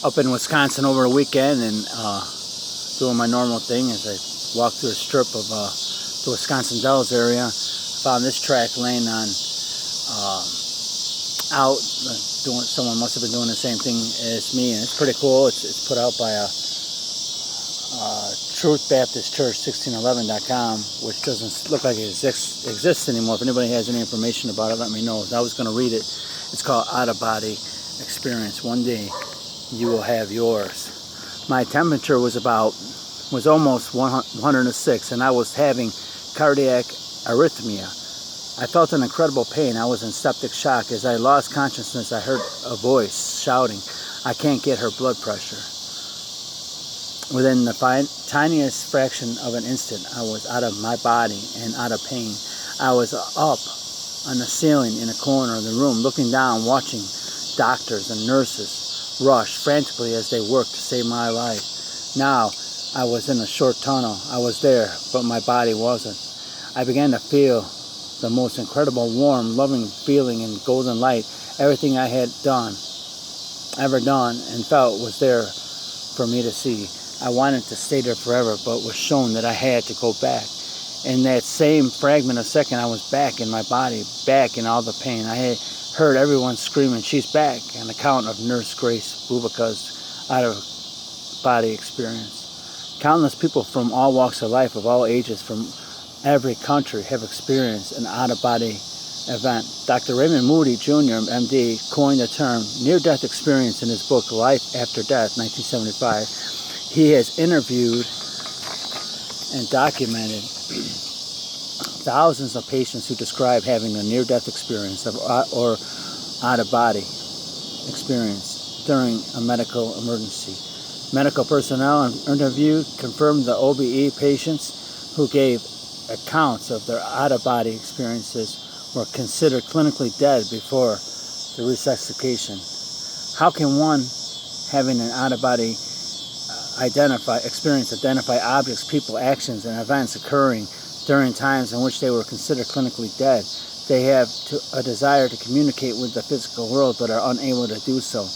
up in Wisconsin over the weekend and doing my normal thing as I walked through a strip of the Wisconsin Dells area. Found this track laying on out. Someone must have been doing the same thing as me, and it's pretty cool. It's put out by Truth Baptist Church 1611.com, which doesn't look like it exists anymore. If anybody has any information about it, let me know. I was going to read it. It's called Out of Body Experience. One day you will have yours. My temperature was almost 106, and I was having cardiac arrhythmia. I felt an incredible pain. I was in septic shock. As I lost consciousness, I heard a voice shouting, "I can't get her blood pressure." Within the tiniest fraction of an instant, I was out of my body and out of pain. I was up on the ceiling in a corner of the room, looking down, watching doctors and nurses rush frantically as they worked to save my life. Now, I was in a short tunnel. I was there, but my body wasn't. I began to feel the most incredible, warm, loving feeling in golden light. Everything I had ever done and felt was there for me to see. I wanted to stay there forever, but was shown that I had to go back. In that same fragment of second, I was back in my body, back in all the pain. I had heard everyone screaming, "She's back," on account of Nurse Grace Bubica's out-of-body experience. Countless people from all walks of life, of all ages, from every country, have experienced an out-of-body event. Dr. Raymond Moody, Jr., MD, coined the term near-death experience in his book, Life After Death, 1975. He has interviewed and documented thousands of patients who describe having a near-death experience or out-of-body experience during a medical emergency. Medical personnel interviewed confirmed the OBE patients who gave accounts of their out-of-body experiences were considered clinically dead before the resuscitation. How can one having an out-of-body identify objects, people, actions, and events occurring during times in which they were considered clinically dead? They have a desire to communicate with the physical world but are unable to do so.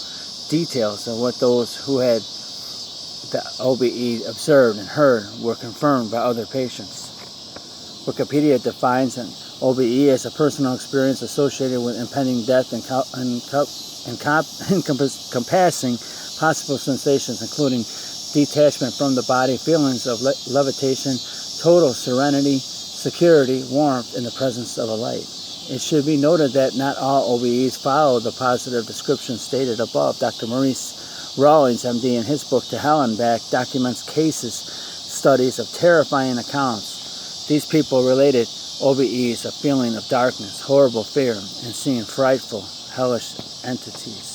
Details of what those who had the OBE observed and heard were confirmed by other patients. Wikipedia defines an OBE as a personal experience associated with impending death encompassing possible sensations including detachment from the body, feelings of levitation, total serenity, security, warmth in the presence of a light. It should be noted that not all OBEs follow the positive description stated above. Dr. Maurice Rawlings, MD, in his book To Hell and Back, documents studies of terrifying accounts. These people related OBEs a feeling of darkness, horrible fear, and seeing frightful, hellish entities.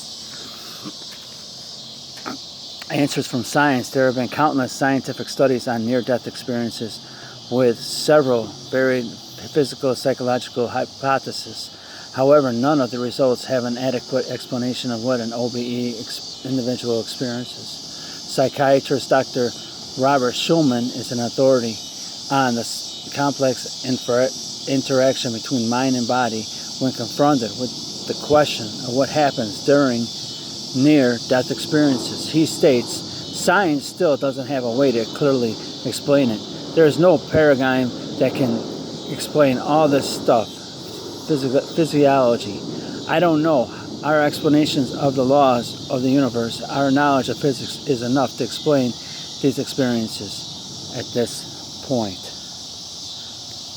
Answers from science. There have been countless scientific studies on near-death experiences with several varied physical, psychological hypotheses. However, none of the results have an adequate explanation of what an OBE individual experiences. Psychiatrist Dr. Robert Schulman is an authority on the complex interaction between mind and body when confronted with the question of what happens during near-death experiences. He states, science still doesn't have a way to clearly explain it. There is no paradigm that can explain all this stuff, physiology. I don't know. Our explanations of the laws of the universe, our knowledge of physics is enough to explain these experiences at this point.